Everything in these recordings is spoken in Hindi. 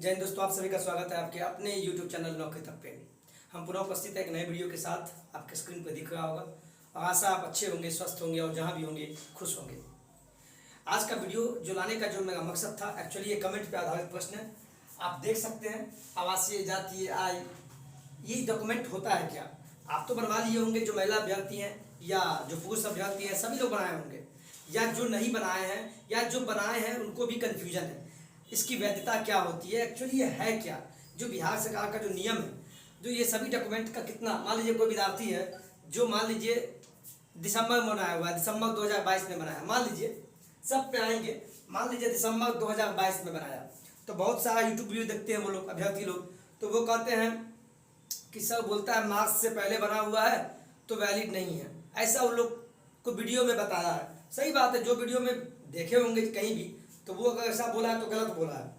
जय हिंद दोस्तों, आप सभी का स्वागत है आपके अपने YouTube चैनल नौकरी तक पे। हम पुनः उपस्थित है एक नए वीडियो के साथ। आपके स्क्रीन पर दिख रहा होगा और आशा आप अच्छे होंगे, स्वस्थ होंगे और जहाँ भी होंगे खुश होंगे। आज का वीडियो जो लाने का जो मेरा मकसद था, एक्चुअली ये कमेंट पे आधारित प्रश्न है। आप देख सकते हैं आवासीय, जातीय, आय, ये डॉक्यूमेंट होता है क्या? आप तो बनवा लिए होंगे, जो महिला अभ्यर्थी हैं या जो पुरुष अभ्यर्थी हैं सभी लोग बनाए होंगे, या जो नहीं बनाए हैं या जो बनाए हैं उनको भी कन्फ्यूजन है इसकी वैधता क्या होती है, एक्चुअली ये है क्या। जो बिहार सरकार का जो नियम है, जो ये सभी डॉक्यूमेंट का कितना, मान लीजिए कोई विद्यार्थी है जो मान लीजिए दिसंबर में बनाया हुआ है, दिसंबर 2022 में बनाया, मान लीजिए सब पे आएंगे, मान लीजिए दिसंबर 2022 में बनाया, तो बहुत सारा यूट्यूब वीडियो देखते हैं वो लोग अभ्यर्थी लोग, तो वो कहते हैं कि सर बोलता है मार्च से पहले बना हुआ है तो वैलिड नहीं है। ऐसा उन लोग को वीडियो में बताया है। सही बात है, जो वीडियो में देखे होंगे कहीं भी, तो वो अगर ऐसा बोला है तो गलत बोला है।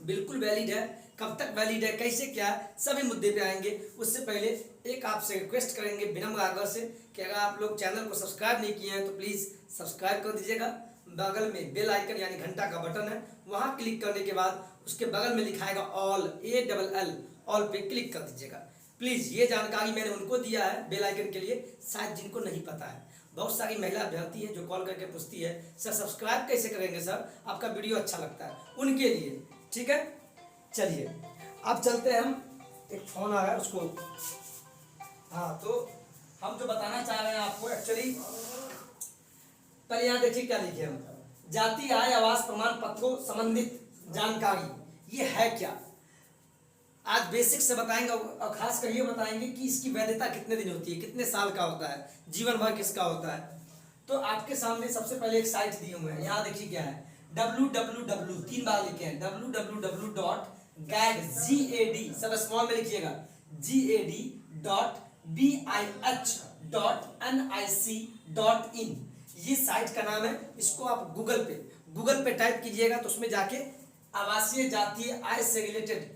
बिल्कुल वैलिड है, कब तक वैलिड है, कैसे, क्या है, सभी मुद्दे पे आएंगे। उससे पहले एक आपसे रिक्वेस्ट करेंगे विनम्र आग्रह से कि अगर आप लोग चैनल को सब्सक्राइब नहीं किए हैं तो प्लीज़ सब्सक्राइब कर दीजिएगा। बगल में बेल आइकन यानी घंटा का बटन है, वहाँ क्लिक करने के बाद उसके बगल में लिखाएगा ऑल, ALL, ऑल पे क्लिक कर दीजिएगा। प्लीज़ ये जानकारी मैंने उनको दिया है बेल आइकन के लिए, शायद जिनको नहीं पता है। बहुत सारी महिला अभ्यर्थी हैं जो कॉल करके पूछती है सर सब्सक्राइब कैसे करेंगे सर, आपका वीडियो अच्छा लगता है, उनके लिए। ठीक है, चलिए अब चलते हैं हम। एक फ़ोन आ रहा है उसको। हाँ, तो हम जो बताना चाह रहे हैं आपको, एक्चुअली पहले यहाँ देखिए क्या लिखे हम, जाति, आय, आवास प्रमाण पत्रों संबंधित जानकारी, ये है क्या। आज बेसिक से बताएंगे और खास कर ये बताएंगे कि इसकी वैधता कितने दिन होती है, कितने साल का होता है, जीवन भर किसका होता है। तो आपके सामने सबसे पहले एक साइट दी हुई है, यहाँ देखिए क्या है, www, 3 बार लिखे हैं, www.gad, सब स्मॉल में लिखिएगा, gad.bih.nic.in, ये साइट का नाम है। इसको आप गूगल पे टाइप कीजिएगा तो उसमें जाके आवासीय, जातीय, आय से रिलेटेड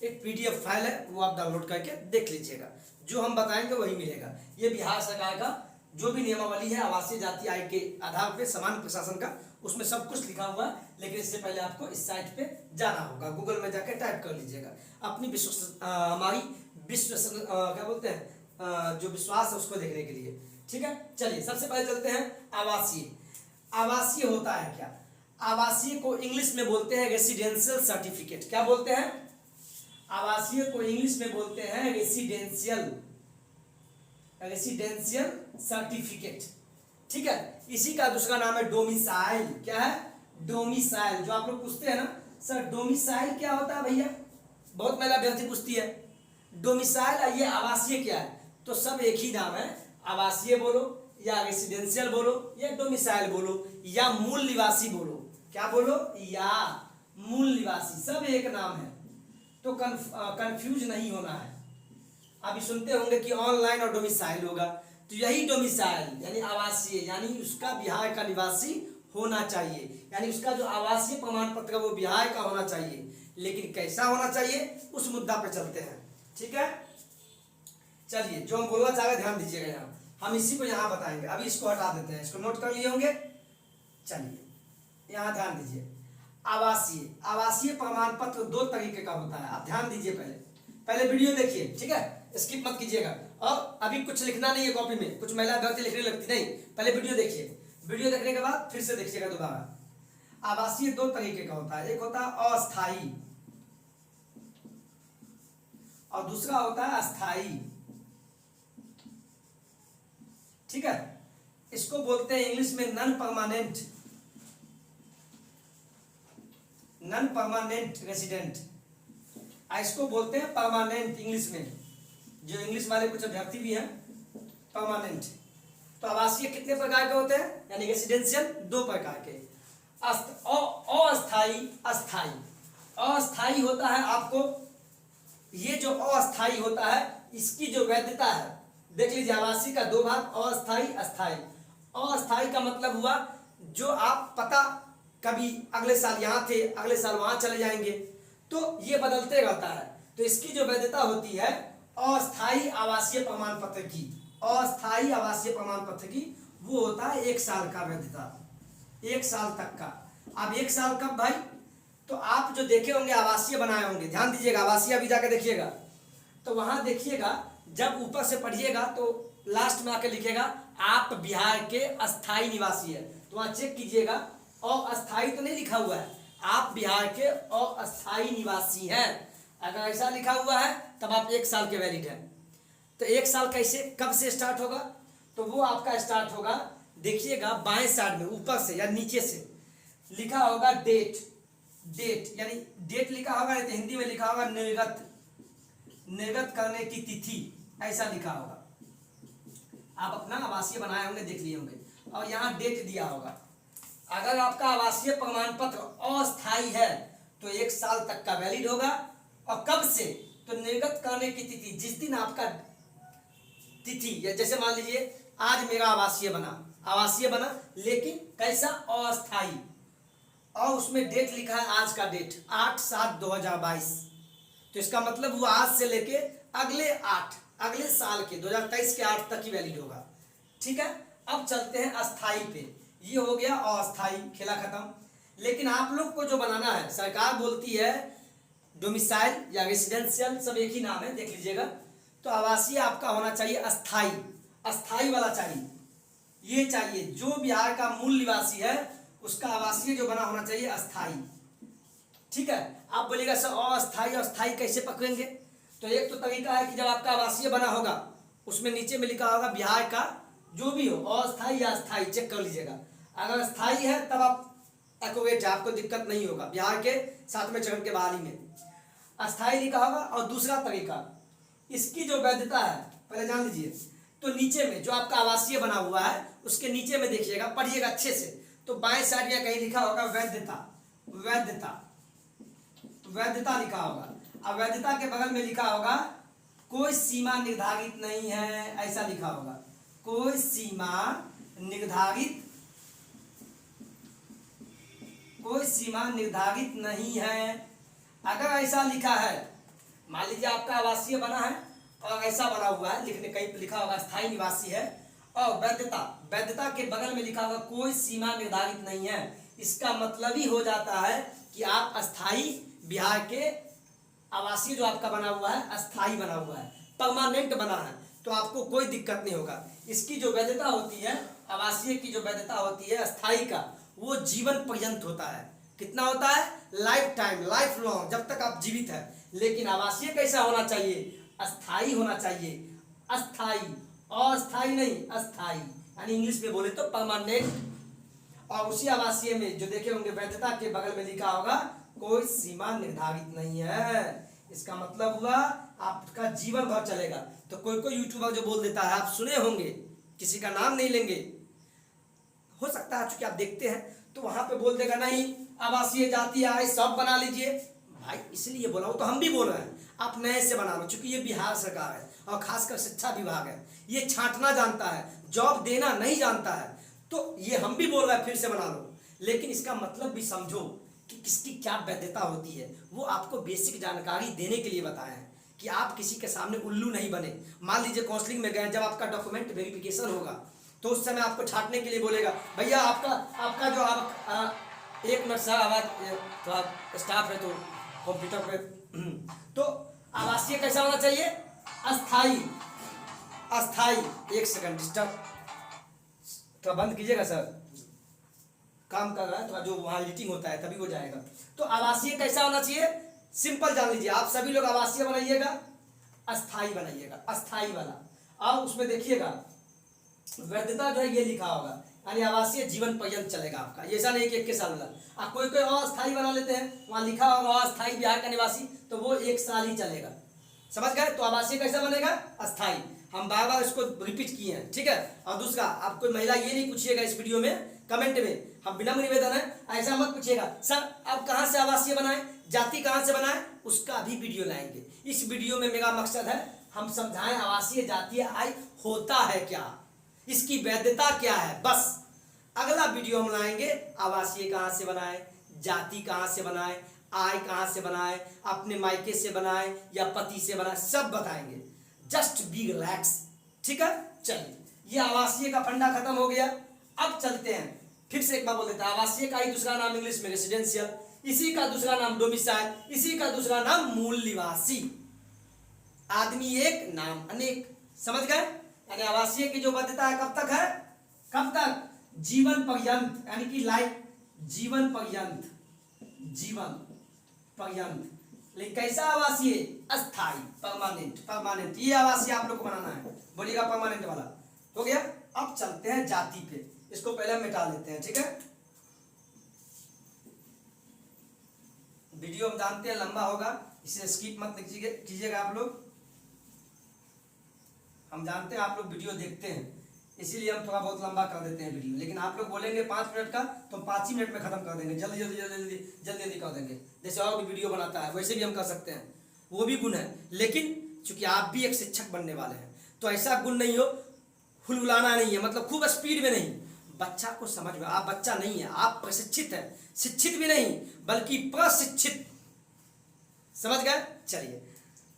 एक PDF फाइल है, वो आप डाउनलोड करके देख लीजिएगा। जो हम बताएंगे वही मिलेगा। ये बिहार सरकार का जो भी नियमावली है आवासीय, जाति, आय के आधार पे समान प्रशासन का, उसमें सब कुछ लिखा हुआ है। लेकिन इससे पहले आपको इस साइट पे जाना होगा, गूगल में जाके टाइप कर लीजिएगा। अपनी हमारी क्या बोलते हैं, जो विश्वास है उसको देखने के लिए। ठीक है, चलिए सबसे पहले चलते हैं आवासीय। आवासीय होता है क्या? आवासीय को इंग्लिश में बोलते हैं रेसिडेंशियल सर्टिफिकेट। क्या बोलते हैं? आवासीय को इंग्लिश में बोलते हैं रेसिडेंशियल सर्टिफिकेट। ठीक है, इसी का दूसरा नाम है डोमिसाइल। क्या है? डोमिसाइल। जो आप लोग पूछते हैं ना सर डोमिसाइल क्या होता है भैया, बहुत महिला अभ्यर्थी पूछती है डोमिसाइल, ये आवासीय क्या है? तो सब एक ही नाम है, आवासीय बोलो या रेसिडेंशियल बोलो या डोमिसाइल बोलो या मूल निवासी बोलो। क्या बोलो? या मूल निवासी, सब एक नाम है, तो कंफ्यूज नहीं होना है। अभी सुनते होंगे कि ऑनलाइन और डोमिसाइल होगा, तो यही डोमिसाइल यानी आवासीय, यानी उसका बिहार का निवासी होना चाहिए, यानी उसका जो आवासीय प्रमाण पत्र वो बिहार का होना चाहिए। लेकिन कैसा होना चाहिए उस मुद्दा पे चलते हैं। ठीक है, चलिए जो हम बोलना चाह रहे ध्यान दीजिएगा, यहाँ हम इसी को यहाँ बताएंगे। अभी इसको हटा देते हैं, इसको नोट कर लिए होंगे। चलिए यहाँ ध्यान दीजिए, आवासीय प्रमाण पत्र 2 तरीके का होता है। आप ध्यान दीजिए, पहले वीडियो देखिए, ठीक है, स्किप मत कीजिएगा। और अभी कुछ लिखना नहीं है कॉपी में, कुछ महिला अभ्यर्थी लिखने लगती नहीं, पहले वीडियो देखिए, वीडियो देखने के बाद फिर से देखिएगा दोबारा। आवासीय 2 तरीके का होता है, एक होता है अस्थाई और दूसरा होता है अस्थाई। ठीक है, इसको बोलते हैं इंग्लिश में नॉन परमानेंट रेसिडेंट, इसको बोलते हैं परमानेंट इंग्लिश में। जो इंग्लिश वाले कुछ अभ्यर्थी भी हैं, परमानेंट। तो आवासीय कितने प्रकार के होते हैं, यानी रेसिडेंशियल 2 प्रकार के। अस्थाई होता है, आपको ये जो अस्थाई होता है इसकी जो वैधता है देख लीजिए, आवासीय का 2 भाग, अस्थाई, अस्थाई। अस्थाई का मतलब हुआ जो आप पता कभी अगले साल यहाँ थे, अगले साल वहां चले जाएंगे, तो ये बदलते रहता है। तो इसकी जो वैधता होती है अस्थाई आवासीय प्रमाण पत्र की, अस्थाई आवासीय प्रमाण पत्र की, वो होता है 1 साल का वैधता, 1 साल तक का। अब 1 साल कब भाई? तो आप जो देखे होंगे आवासीय बनाए होंगे, ध्यान दीजिएगा, आवासीय अभी जाके देखिएगा तो वहां देखिएगा, जब ऊपर से पढ़िएगा तो लास्ट में आके लिखेगा आप बिहार के अस्थाई निवासी है, तो वहां चेक कीजिएगा अस्थाई तो नहीं लिखा हुआ है, आप बिहार के अस्थाई निवासी हैं। अगर ऐसा लिखा हुआ है तब आप 1 साल के वैलिड हैं। तो 1 साल कैसे, कब से स्टार्ट होगा, तो वो आपका स्टार्ट होगा, देखिएगा बाएं साइड में ऊपर से या नीचे से लिखा होगा डेट, डेट यानी डेट लिखा होगा, नहीं तो हिंदी में लिखा होगा निर्गत, निर्गत करने की तिथि, ऐसा लिखा होगा। आप अपना आवासीय बनाए होंगे, देख लिए होंगे, और यहाँ डेट दिया होगा। अगर आपका आवासीय प्रमाण पत्र अस्थायी है तो 1 साल तक का वैलिड होगा, और कब से, तो निर्गत करने की तिथि, जिस दिन आपका तिथि, या जैसे मान लीजिए आज मेरा आवासीय बना लेकिन कैसा, अस्थायी, और उसमें डेट लिखा है आज का डेट 8/7/2022, तो इसका मतलब वो आज से लेके अगले साल के 2023 के 8 तक ही वैलिड होगा। ठीक है, अब चलते हैं अस्थाई पे। ये हो गया अस्थाई, खेला खत्म। लेकिन आप लोग को जो बनाना है, सरकार बोलती है डोमिसाइल या रेसिडेंशियल, सब एक ही नाम है, देख लीजिएगा। तो आवासीय आपका होना चाहिए अस्थाई, अस्थाई वाला चाहिए, ये चाहिए, जो बिहार का मूल निवासी है उसका आवासीय जो बना होना चाहिए अस्थाई। ठीक है, आप बोलिएगा सर अस्थाई अस्थाई कैसे पकड़ेंगे, तो एक तो तरीका है कि जब आपका आवासीय बना होगा उसमें नीचे में लिखा होगा बिहार का जो भी हो, अस्थाई या अस्थाई, चेक कर लीजिएगा। अगर अस्थाई है तब आप एक्यूरेट है, आपको दिक्कत नहीं होगा, बिहार के 7वें चरण के बहाली में अस्थाई लिखा होगा। और दूसरा तरीका, इसकी जो वैधता है पहले जान लीजिए, तो नीचे में जो आपका आवासीय बना हुआ है उसके नीचे में देखिएगा, पढ़िएगा अच्छे से, तो बाएं साइड में कहीं लिखा होगा वैधता, वैधता, वैधता लिखा होगा। अब वैधता के बगल में लिखा होगा कोई सीमा निर्धारित नहीं है, ऐसा लिखा होगा, कोई सीमा निर्धारित, कोई सीमा निर्धारित नहीं है। अगर ऐसा लिखा है, मान लीजिए आपका आवासीय बना है और ऐसा बना हुआ है, लिखने कहीं लिखा होगा स्थायी निवासी है, और वैधता, वैधता के बगल में लिखा होगा कोई सीमा निर्धारित नहीं है, इसका मतलब ही हो जाता है कि आप अस्थाई बिहार के आवासीय जो आपका बना हुआ है अस्थाई बना हुआ है, परमानेंट बना है, तो आपको कोई दिक्कत नहीं होगा। इसकी जो वैधता होती है, आवासीय की जो वैधता होती है अस्थाई का, वो जीवन पर्यंत होता है। कितना होता है, लाइफ टाइम, लाइफ लॉन्ग, जब तक आप जीवित है। लेकिन आवासीय कैसा होना चाहिए, अस्थाई होना चाहिए, अस्थाई, अस्थाई नहीं, अस्थाई, यानी इंग्लिश में बोले तो परमानेंट। और उसी आवासीय में जो देखे होंगे वैधता के बगल में लिखा होगा कोई सीमा निर्धारित नहीं है, इसका मतलब हुआ आपका जीवन भर चलेगा। तो कोई कोई यूट्यूबर जो बोल देता है, आप सुने होंगे, किसी का नाम नहीं लेंगे, हो सकता है चूंकि आप देखते हैं, तो वहां पे बोल देगा नहीं आवासीय जाति आय सब बना लीजिए। भाई इसलिए बोला, वो तो हम भी बोल रहे हैं, आप नए से बना लो, चूंकि ये बिहार सरकार है और खासकर शिक्षा विभाग है, ये छांटना जानता है, जॉब देना नहीं जानता है, तो ये हम भी बोल रहे हैं फिर से बना लो। लेकिन इसका मतलब भी समझो कि किसकी क्या वैधता होती है, वो आपको बेसिक जानकारी देने के लिए बताया है कि आप किसी के सामने उल्लू नहीं बने। मान लीजिए काउंसलिंग में गए, जब आपका डॉक्यूमेंट वेरिफिकेशन होगा तो उस समय आपको छांटने के लिए बोलेगा, भैया आपका जो आप एक मिनट सर, आवाज तो आप स्टाफ है तो कंप्यूटर पे तो आवासीय कैसा होना चाहिए, अस्थाई, अस्थाई। एक सेकंड डिस्टर्ब, थोड़ा बंद कीजिएगा सर, काम कर रहा है, थोड़ा जो वहाँ एडिटिंग होता है तभी हो जाएगा। तो आवासीय कैसा होना चाहिए, सिंपल जान लीजिए, आप सभी लोग आवासीय बनाइएगा, अस्थाई बनाइएगा, अस्थाई वाला। और उसमें देखिएगा वैधता जो है ये लिखा होगा, यानी आवासीय जीवन पर्यंत चलेगा आपका, ऐसा नहीं कि 1 साल वाला। आप कोई कोई अस्थाई बना लेते हैं, वहाँ लिखा होगा अस्थाई बिहार का निवासी, तो वो 1 साल ही चलेगा, समझ गए। तो आवासीय कैसा बनेगा, अस्थाई। हम बार बार इसको रिपीट किए हैं, ठीक है। और दूसरा, आप कोई महिला ये नहीं पूछिएगा इस वीडियो में, कमेंट में, हम विनम्र निवेदन है ऐसा मत पूछिएगा सर आप कहाँ से आवासीय बनाए, जाति कहाँ से बनाए, उसका भी वीडियो लाएंगे। इस वीडियो में मेरा मकसद है हम समझाएं आवासीय जातीय आय होता है क्या, इसकी वैधता क्या है, बस। अगला वीडियो हम लाएंगे आवासीय कहाँ से बनाए, जाति कहाँ से बनाए, आय कहाँ से बनाए, अपने मायके से बनाए या पति से बनाए, सब बताएंगे। जस्ट बी रिलैक्स, ठीक है। चलिए, ये आवासीय का फंडा खत्म हो गया। अब चलते हैं, फिर से एक बार बोल देता है, आवासीय का ही दूसरा नाम इंग्लिश में रेसिडेंशियल, इसी का दूसरा नाम डोमिसाइल, इसी का दूसरा नाम मूल निवासी। आदमी एक नाम अनेक, समझ गए? यानी आवासीय की जो वैधता है कब तक है? कब तक? जीवन पर्यंत, यानी कि लाइफ, जीवन पर्यंत, जीवन पर्यंत। लेकिन कैसा आवासीय? अस्थाई, परमानेंट, परमानेंट। ये आवासीय आप लोग को बनाना है, बोलिएगा परमानेंट वाला। हो गया। अब चलते हैं जाति पे, इसको पहले मिटा लेते हैं, ठीक है? वीडियो हम जानते हैं लंबा होगा, इसे स्किप मत कीजिएगा आप लोग। हम जानते हैं आप लोग वीडियो देखते हैं, इसीलिए हम थोड़ा बहुत लंबा कर देते हैं वीडियो। लेकिन आप लोग बोलेंगे 5 मिनट का, तो हम 5 ही मिनट में खत्म कर देंगे, जल्दी जल्दी जल्दी जल्दी जल्दी जल्दी कर देंगे। जैसे और भी वीडियो बनाता है वैसे भी हम कर सकते हैं, वो भी गुण है। लेकिन चूंकि आप भी एक शिक्षक बनने वाले हैं, तो ऐसा गुण नहीं हो, हुलहुलाना नहीं है, मतलब खूब स्पीड में नहीं। बच्चा को समझ में, आप बच्चा नहीं है, आप प्रशिक्षित है, शिक्षित भी नहीं बल्कि प्रशिक्षित, समझ गए? चलिए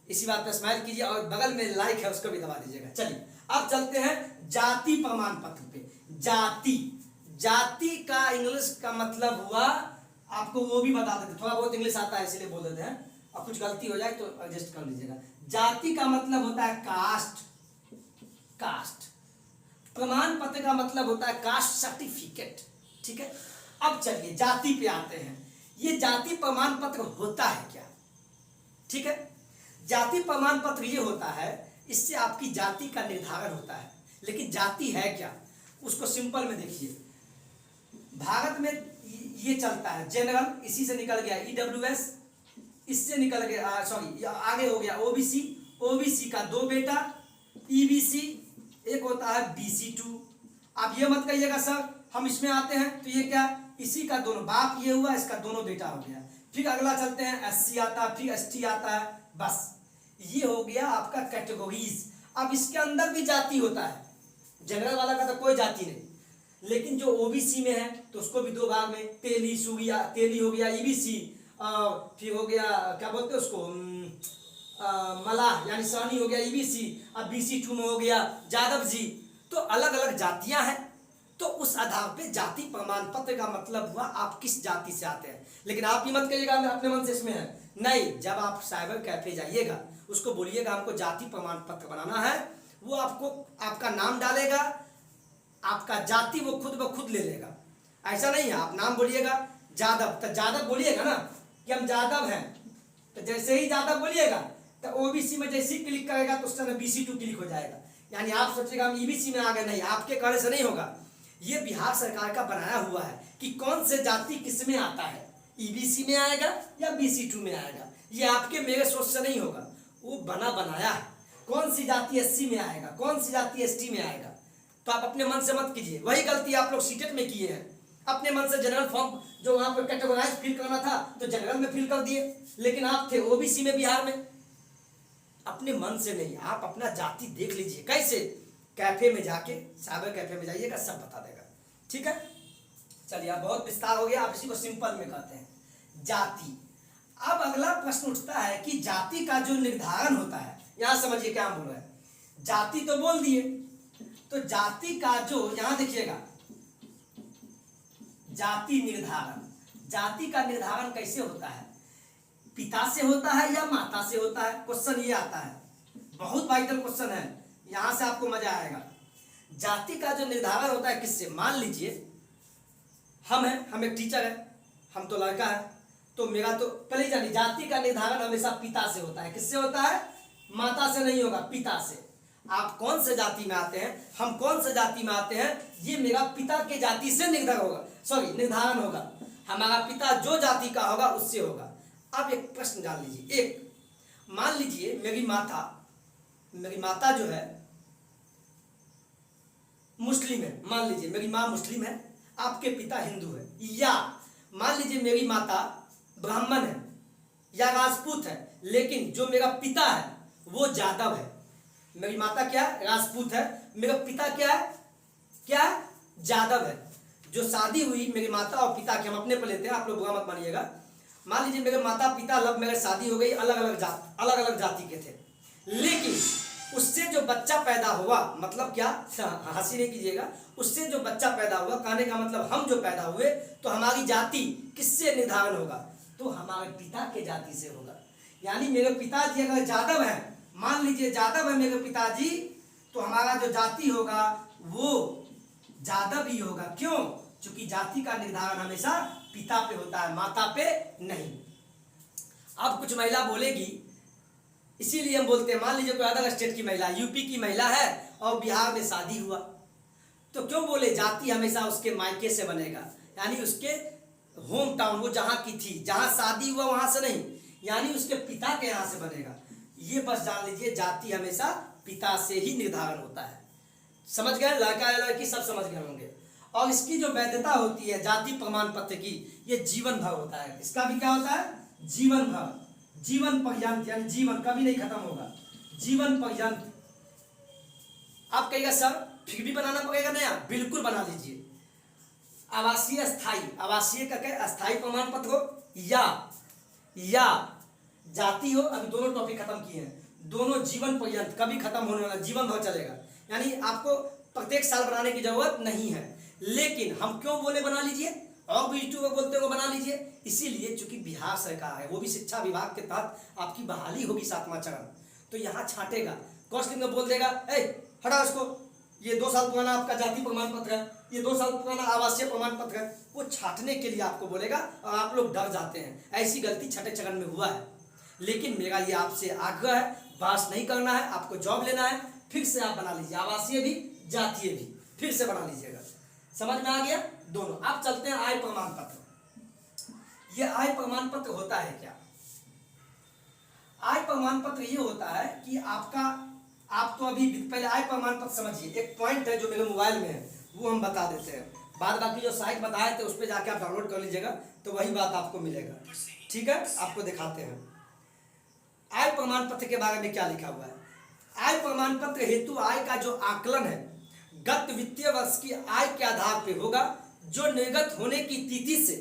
इसी बात पे स्माइल कीजिए और बगल में लाइक है उसको भी दबा दीजिएगा। चलिए अब चलते हैं जाति प्रमाण पत्र पे। जाति, जाति का इंग्लिश का मतलब हुआ, आपको वो भी बता देते, थोड़ा बहुत इंग्लिश आता है इसलिए बोल देते हैं, और कुछ गलती हो जाए तो एडजस्ट कर लीजिएगा। जाति का मतलब होता है कास्ट, कास्ट। प्रमाण पत्र का मतलब होता है कास्ट सर्टिफिकेट, ठीक है? अब चलिए जाति पे आते हैं। ये जाति प्रमाण पत्र होता है क्या? ठीक है, जाति प्रमाण पत्र ये होता है, इससे आपकी जाति का निर्धारण होता है। लेकिन जाति है क्या, उसको सिंपल में देखिए। भारत में ये चलता है जनरल, इसी से निकल गया ईडब्ल्यूएस, इससे निकल गया सॉरी आगे हो गया ओबीसी, ओबीसी का 2 बेटा ईबीसी, एक होता है बीसी2। आप ये मत कहिएगा सर हम इसमें आते हैं तो ये क्या, इसी का दोनों बाप ये हुआ, इसका दोनों बेटा हो गया। फिर अगला चलते हैं एससी आता है, फिर एसटी आता है, बस ये हो गया आपका कैटेगरीज। अब इसके अंदर भी जाति होता है, जनरल वाला का तो कोई जाति नहीं, लेकिन जो ओबीसी में है तो उसको भी 2 भाग में, तेली सूगिया, तेली हो गया ईबीसी, फिर हो गया क्या बोलते हैं उसको मलाह यानी सानी हो गया ईबीसी, अब बीसी2 में हो गया जादव जी। तो अलग अलग जातियां हैं, तो उस आधार पे जाति प्रमाण पत्र का मतलब हुआ आप किस जाति से आते हैं। लेकिन आप ये मत कहिएगा अपने मन से इसमें है, नहीं। जब आप साइबर कैफे जाइएगा, उसको बोलिएगा हमको जाति प्रमाण पत्र बनाना है, वो आपको आपका नाम डालेगा, आपका जाति वो खुद ब खुद ले लेगा। ऐसा नहीं है आप नाम बोलिएगा जादव, तो जादव बोलिएगा ना कि हम जादव हैं, तो जैसे ही जादव बोलिएगा तो ओबीसी में जैसे ही क्लिक करेगा तो उस समय बीसी2 क्लिक हो जाएगा। यानी आप सोचेगा हम ईबीसी में आ गए, नहीं, आपके कहने से नहीं होगा। ये बिहार सरकार का बनाया हुआ है कि कौन से जाति किस में आता है, ईबीसी में आएगा या बीसी2 में आएगा, ये आपके मेरे सोच से नहीं होगा, वो बना बनाया है। कौन सी जाति एससी में आएगा, कौन सी जाति एसटी में आएगा, तो आप अपने मन से मत कीजिए। वही गलती आप लोग सीटेट में किए हैं, अपने मन से जनरल फॉर्म जो वहां पर कैटेगराइज फिल करना था तो जनरल में फिल कर दिए, लेकिन आप थे ओबीसी में बिहार में। अपने मन से नहीं, आप अपना जाति देख लीजिए। कैसे? कैफे में जाके, साइबर कैफे में जाइएगा, सब बता देगा, ठीक है? चलिए अब बहुत विस्तार हो गया, आप इसी को सिंपल में कहते हैं जाति। अब अगला प्रश्न उठता है कि जाति का जो निर्धारण होता है, यहां समझिए क्या बोल रहा है। जाति तो बोल दिए, तो जाति का जो, यहां देखिएगा जाति निर्धारण, जाति का निर्धारण कैसे होता है, पिता से होता है या माता से होता है? क्वेश्चन ये आता है, बहुत वाइटल क्वेश्चन है, यहां से आपको मजा आएगा। जाति का जो निर्धारण होता है किससे? मान लीजिए हम हैं, हम एक टीचर है, हम तो लड़का है, तो मेरा तो पहले जानिए जाति का निर्धारण हमेशा पिता से होता है। किससे होता है? माता से नहीं होगा, पिता से। आप कौन से जाति में आते हैं, हम कौन से जाति में आते हैं, ये मेरा पिता के जाति से निर्धारण होगा। हमारा पिता जो जाति का होगा उससे होगा। अब एक प्रश्न जान लीजिए, एक मान लीजिए मेरी माता जो है मुस्लिम है, मान लीजिए मेरी माँ मुस्लिम है, आपके पिता हिंदू है, या मान लीजिए मेरी माता ब्राह्मण है या राजपूत है, लेकिन जो मेरा पिता है वो जादव है। मेरी माता क्या है? राजपूत है, मेरा पिता क्या है? जादव है। जो शादी हुई मेरी माता और पिता की, हम अपने पर लेते हैं, आप लोग बुरा मत मानिएगा। मान लीजिए मेरे माता पिता लव मैरिज शादी हो गई, अलग अलग जाति के थे, लेकिन उससे जो बच्चा पैदा हुआ, मतलब क्या, हंसी नहीं कीजिएगा, उससे जो बच्चा पैदा हुआ, कहने का मतलब हम जो पैदा हुए, तो हमारी जाति किससे निर्धारण होगा? तो हमारे पिता के जाति से होगा। यानी मेरे पिताजी अगर जादव है, मान लीजिए जादव है मेरे पिताजी, तो हमारा जो जाति होगा वो जादव ही होगा। क्यों? क्योंकि जाति का निर्धारण हमेशा पिता पे होता है, माता पे नहीं। अब कुछ महिला बोलेगी, इसीलिए हम बोलते हैं, मान लीजिए कोई अदर स्टेट की महिला, यूपी की महिला है और बिहार में शादी हुआ, तो क्यों बोले जाति हमेशा उसके मायके से बनेगा, यानी उसके होम टाउन, वो जहाँ की थी, जहाँ शादी हुआ वहां से नहीं, यानी उसके पिता के यहाँ से बनेगा। ये बस जान लीजिए, जाति हमेशा पिता से ही निर्धारण होता है। समझ गए? लड़का या लड़की सब समझ गए होंगे। और इसकी जो वैधता होती है जाति प्रमाण पत्र की, ये जीवन भर होता है। इसका भी क्या होता है? जीवन भर, जीवन पर्यंत, यानी जीवन कभी नहीं खत्म होगा, जीवन पर्यंत। आप कहिएगा सर फिर भी बनाना पड़ेगा नया, बिल्कुल बना लीजिए। आवासीय स्थायी, आवासीय का क्या? अस्थायी प्रमाण पत्र हो या जाति हो, अभी दोनों टॉपिक खत्म किए हैं, दोनों जीवन पर्यंत, कभी खत्म होने वाला, जीवन भर चलेगा। यानी आपको प्रत्येक साल बनाने की जरूरत नहीं है। लेकिन हम क्यों बोले बना लीजिए, और भी यूट्यूबर बोलते हो बना लीजिए, इसीलिए चूंकि बिहार सरकार है, वो भी शिक्षा विभाग के तहत आपकी बहाली होगी 7वां चरण, तो यहाँ छांटेगा, कौशलिंग में बोल देगा ए हटा इसको, ये 2 साल पुराना आपका जाति प्रमाण पत्र है, ये 2 साल पुराना आवासीय प्रमाण पत्र है, वो छांटने के लिए आपको बोलेगा और आप लोग डर जाते हैं। ऐसी गलती 6ठे चरण में हुआ है। लेकिन मेरा ये आपसे आग्रह है, बहस नहीं करना है, आपको जॉब लेना है, फिर से आप बना लीजिए, आवासीय भी जातीय भी फिर से बना लीजिएगा। समझ में आ गया? दोनों। आप चलते हैं आय प्रमाण पत्र। ये आय प्रमाण पत्र होता है क्या? आय प्रमाण पत्र ये होता है कि आपका, आप तो अभी पहले आय प्रमाण पत्र समझिए। एक पॉइंट है जो मेरे मोबाइल में है, वो हम बता देते हैं, बाद बाकी जो साइट बताए थे उस पर जाके आप डाउनलोड कर लीजिएगा, तो वही बात आपको मिलेगा। ठीक है, आपको दिखाते हैं आय प्रमाण पत्र के बारे में क्या लिखा हुआ है। आय प्रमाण पत्र हेतु आय का जो आकलन है गत वित्तीय वर्ष की आय के आधार पर होगा, जो निर्गत होने की तिथि से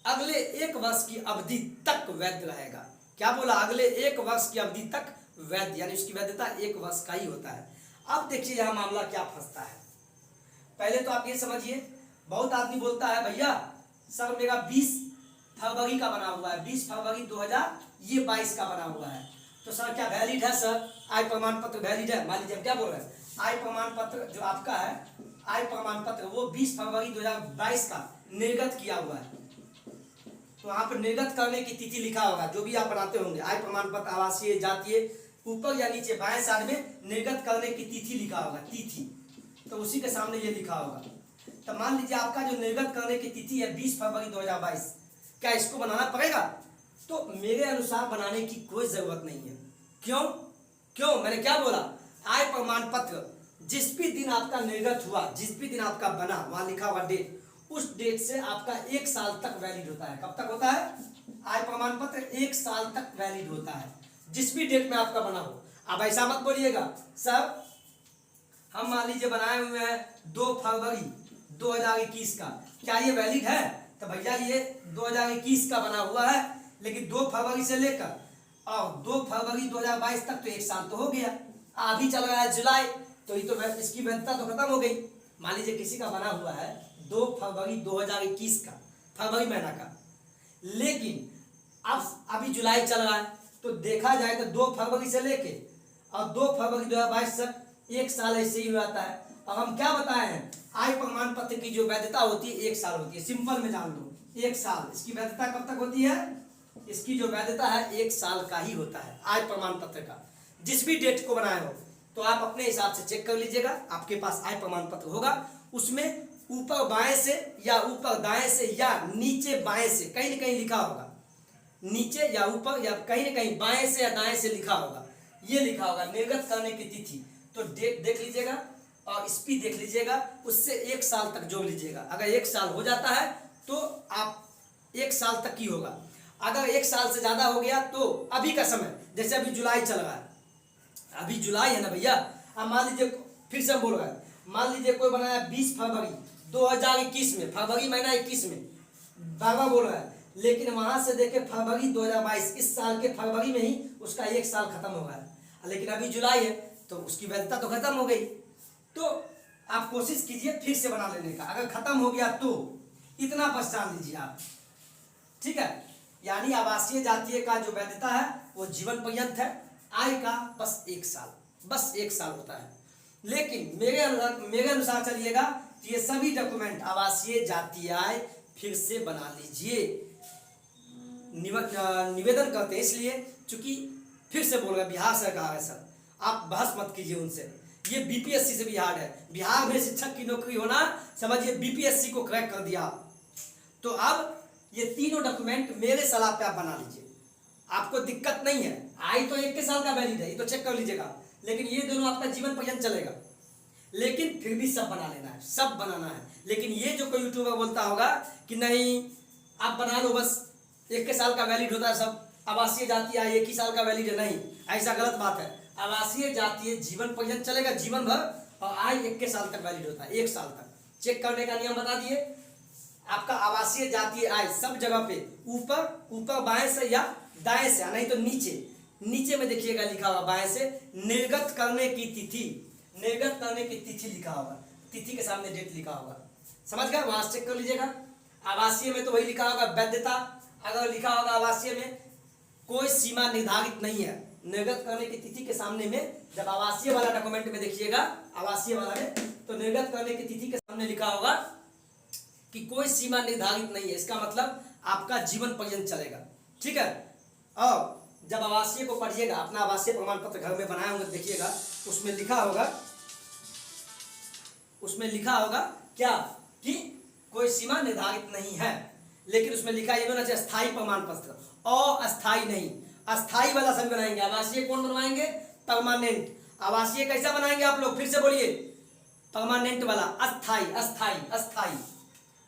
अगले 1 वर्ष की अवधि तक वैध रहेगा। क्या बोला? अगले 1 वर्ष की अवधि तक वैध, यानी उसकी वैधता 1 वर्ष का ही होता है। अब देखिए यहाँ मामला क्या फंसता है। पहले तो आप ये समझिए, बहुत आदमी बोलता है भैया सर मेरा 20 फरवरी का बना हुआ है, 20 फरवरी 2022 का बना हुआ है, तो सर क्या वैलिड है? सर आय प्रमाण पत्र वैलिड है? मान लीजिए हम क्या बोल रहे हैं, आय प्रमाण पत्र जो आपका है, आय प्रमाण पत्र वो 20 फरवरी 2022 का निर्गत किया हुआ है, तो वहां पर निर्गत करने की तिथि लिखा होगा, जो भी आप बनाते होंगे आय प्रमाण पत्र आवासीय जातीय, ऊपर या नीचे बाएं साइड में निर्गत करने की तिथि लिखा होगा, तिथि, तो उसी के सामने ये लिखा होगा। तो मान लीजिए आपका जो निर्गत करने की तिथि है 20 फरवरी 2022, क्या इसको बनाना पड़ेगा? तो मेरे अनुसार बनाने की कोई जरूरत नहीं है। क्यों? मैंने क्या बोला? आय प्रमाण पत्र जिस भी दिन आपका निर्गत हुआ, जिस भी दिन आपका बना, वहां लिखा हुआ डेट, उस डेट से आपका 1 साल तक वैलिड होता है। कब तक होता है? आय प्रमाण पत्र 1 साल तक वैलिड होता है, जिस भी डेट में आपका बना हो। अब ऐसा मत बोलिएगा सर हम मान लीजिए बनाए हुए हैं 2 फरवरी 2021 का, क्या ये वैलिड है? तो भैया ये 2021 का बना हुआ है, लेकिन 2 फरवरी से लेकर और 2 फरवरी 2022 तक तो 1 साल तो हो गया, अभी चल रहा है जुलाई, तो ये तो इसकी वैधता तो खत्म हो गई। मान लीजिए किसी का बना हुआ है 2 फरवरी 2021 का, फरवरी महीना का, लेकिन अब अभी जुलाई चल रहा है, तो देखा जाए तो 2 फरवरी से लेके और 2 फरवरी 2022 तक 1 साल ऐसे ही रहता है। अब हम क्या बताए हैं, आय प्रमाण पत्र की जो वैधता होती है 1 साल होती है, सिंपल में जान लो 1 साल। इसकी वैधता कब तक होती है? इसकी जो वैधता है 1 साल का ही होता है आय प्रमाण पत्र का, जिस भी डेट को बनाए हो। तो आप अपने हिसाब से चेक कर लीजिएगा, आपके पास आय प्रमाण पत्र होगा, उसमें ऊपर बाएं से या ऊपर दाएं से या नीचे बाएं से कहीं न कहीं लिखा होगा, नीचे या ऊपर या कहीं न कहीं बाएं से या दाएं से लिखा होगा, ये लिखा होगा निर्गत करने की तिथि। तो डेट देख लीजिएगा और स्पी देख लीजिएगा, उससे 1 साल तक जोड़ लीजिएगा। अगर 1 साल हो जाता है तो आप 1 साल तक ही होगा। अगर 1 साल से ज्यादा हो गया तो अभी का समय, जैसे अभी जुलाई चल रहा है, अभी जुलाई है ना भैया, अब मान लीजिए फिर से बोल रहा है, मान लीजिए कोई बनाया 20 फरवरी 2021 में, फरवरी महीना 21 में, बाबा बोल रहा है, लेकिन वहां से देखे फरवरी 2022, इस साल के फरवरी में ही उसका 1 साल खत्म हो गया, लेकिन अभी जुलाई है तो उसकी वैधता तो खत्म हो गई। तो आप कोशिश कीजिए फिर से बना लेने का, अगर खत्म हो गया तो इतना बस जान लीजिए आप, ठीक है। यानी आवासीय जातीय का जो वैधता है वो जीवन पर्यंत है, आय का बस 1 साल, बस 1 साल होता है। लेकिन मेरे अनुसार चलिएगा तो ये सभी डॉक्यूमेंट आवासीय जातीय आय फिर से बना लीजिए। निवेदन करते हैं इसलिए चूंकि फिर से बोल रहा बिहार सरकार है सर, आप बहस मत कीजिए उनसे, ये बीपीएससी से भी हार्ड है। बिहार में शिक्षक की नौकरी होना समझिए बीपीएससी को क्रैक कर दिया। तो अब ये तीनों डॉक्यूमेंट मेरे सलाह पे आप बना लीजिए, आपको दिक्कत नहीं है। आई तो 1 साल का वैलिड है, ये तो चेक कर लीजिएगा, लेकिन ये दोनों आपका जीवन पर्यंत चलेगा। लेकिन फिर भी सब बना लेना है, सब बनाना है। लेकिन ये जो कोई यूट्यूबर बोलता होगा कि नहीं आप बना लो बस 1 साल का वैलिड होता है सब, आवासीय जातीय आय 1 ही साल का वैलिड है, नहीं, ऐसा गलत बात है। आवासीय जातीय जीवन पर्यंत चलेगा, जीवन भर, और आय 1 साल तक वैलिड होता है, 1 साल तक। चेक करने का नियम बता दिए, आपका आवासीय जातीय आय सब जगह पे ऊपर बाएं से या दाएं से, नहीं तो नीचे में देखिएगा लिखा होगा बाएं से निर्गत करने की तिथि, निर्गत करने की तिथि लिखा होगा, तिथि के सामने डेट लिखा होगा, समझ गए, वहां चेक कर लीजिएगा। आवासीय में तो वही लिखा होगा वैधता, अगर लिखा होगा आवासीय में कोई सीमा निर्धारित नहीं है, निर्गत करने की तिथि के सामने में जब आवासीय वाला डॉक्यूमेंट में देखिएगा, आवासीय वाला में तो निर्गत करने की तिथि के सामने लिखा होगा कि कोई सीमा निर्धारित नहीं है, इसका मतलब आपका जीवन पर्यंत चलेगा, ठीक है। और जब आवासीय को पढ़िएगा, अपना आवासीय प्रमाण पत्र घर में बनाए होंगे देखिएगा, उसमें लिखा होगा क्या कि कोई सीमा निर्धारित नहीं है, लेकिन उसमें लिखा ये होना चाहिए स्थायी प्रमाण पत्र, अस्थायी नहीं, अस्थायी वाला सभी बनाएंगे। आवासीय कौन बनवाएंगे? परमानेंट। आवासीय कैसा बनाएंगे आप लोग, फिर से बोलिए, परमानेंट वाला, अस्थायी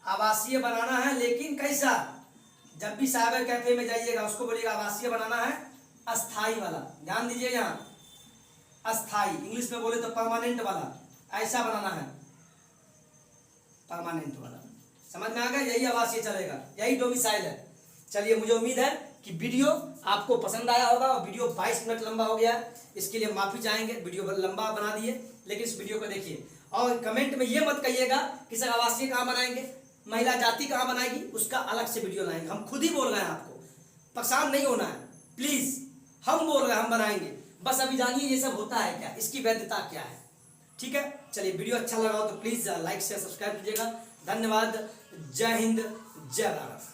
आवासीय बनाना है, लेकिन कैसा? जब भी साइबर कैफे में जाइएगा उसको बोलिएगा आवासीय बनाना है, अस्थाई वाला, ध्यान दीजिए यहाँ, अस्थाई, इंग्लिश में बोले तो परमानेंट वाला, ऐसा बनाना है, परमानेंट वाला, समझ में आ गया? यही आवासीय चलेगा, यही डोमिसाइल है। चलिए, मुझे उम्मीद है कि वीडियो आपको पसंद आया होगा, और वीडियो 22 मिनट लंबा हो गया, इसके लिए माफी चाहेंगे, वीडियो लंबा बना दिए, लेकिन इस वीडियो को देखिए। और कमेंट में ये मत कहिएगा कि सर आवासीय कहाँ बनाएंगे, महिला जाति कहाँ बनाएगी, उसका अलग से वीडियो लाएंगे। हम खुद ही बोल रहे हैं, आपको परेशान नहीं होना है प्लीज, हम बोल रहे हैं हम बनाएंगे, बस अभी जानिए ये सब होता है क्या, इसकी वैधता क्या है, ठीक है। चलिए, वीडियो अच्छा लगा हो तो प्लीज लाइक शेयर सब्सक्राइब कीजिएगा। धन्यवाद, जय हिंद, जय भारत।